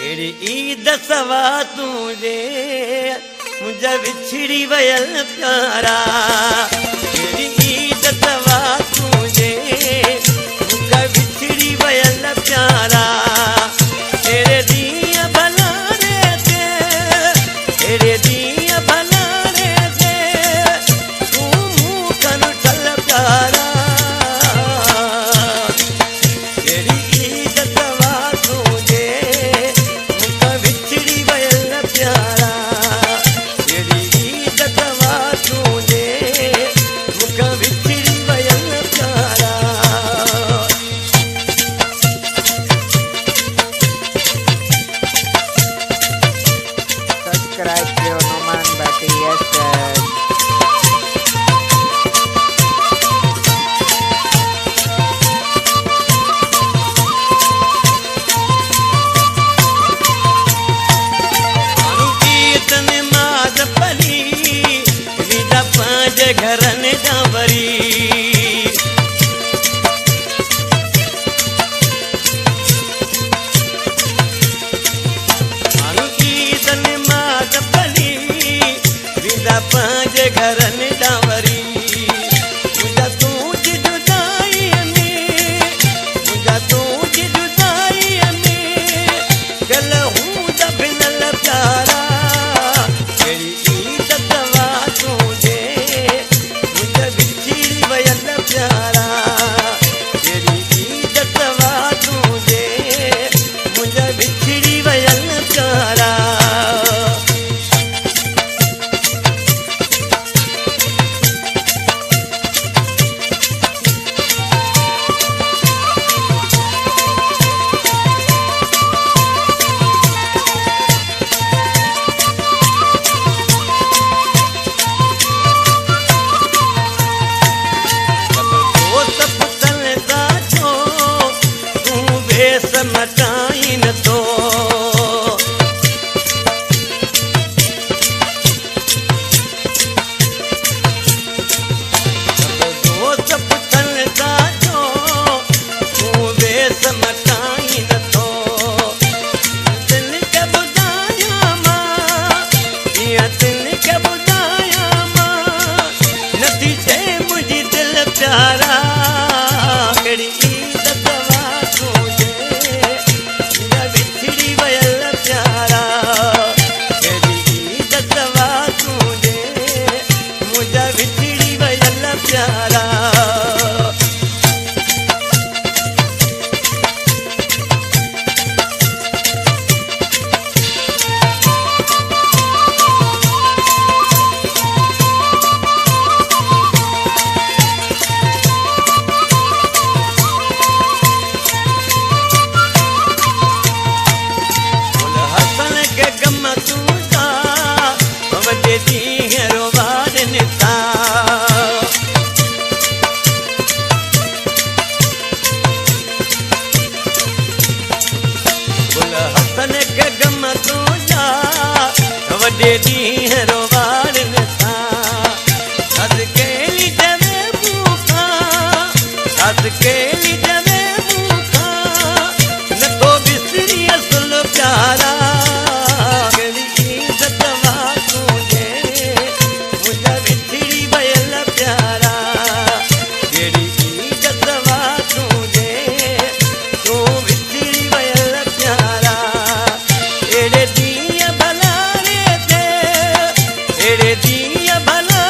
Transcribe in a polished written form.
अहिड़ी ईद सवा तुंहिंजे मुंहिंजा विछड़ी वयल प्यारा अहिड़ी ईद सवा तुंहिंजे मुंहिंजा विछड़ी वयल प्यारा तेरे ॾींहं भलाणे ते तेरे ॾींहं भलाणे ते तूं मूं खन ठल प्यारा अहिड़ी ईद सवा तुंहिंजे मुंहिंजा विछड़ी वयल प्यारा अहिड़ी ईद सवा तुंहिंजे मुंहिंजा विछड़ी वयल प्यारा Subscribe to Numan Bhatti Yasir. कीर्तन माज पली विदा पांच घरनि जा वरी कीर्तन माज पली विदा पांच घरनि जा वरी मुंहिंजा तूं जुदाईअ में मुंहिंजा तूं जुदाईअ में गल हूं दबिनल प्यारा अहिड़ी ईद सवा तुंहिंजे मुंहिंजा विछड़ी वयल प्यारा अहिड़ी ईद सवा तुंहिंजे मुंहिंजा विछड़ी वयल प्यारा दोस्त पुतन दा छो तूं वेस मटाई नथो दोस्त पुतन दा छो तूं वेस मटाई नथो दिल खे ॿुधायां मां ईअं दिल खे ॿुधायां मां नथी चए मुंहिंजी दिलि प्यारा अहिड़ी ईद सवा तुंहिंजे मुंहिंजा विछड़ी वयल प्यारा अहिड़ी ईद सवा तुंहिंजे मुंहिंजा विछड़ी वयल प्यारा हसन के गम तूंदा वॾे ॾींहं रोवारनि था हसन के गम तूंदा वॾे ॾींहं रोवारनि था सद केली जवे मूंखां सद केली जवे मूंखां नथो विसरी असुल प्यारा अहिड़ी ईद सवा तुंहिंजे मुंहिंजा विछड़ी वयल प्यारा अहिड़ी ईद सवा तुंहिंजे तूं विछड़ी वयल प्यारा अहिड़े ॾींहं भलाणे ते अहिड़े ॾींहं भला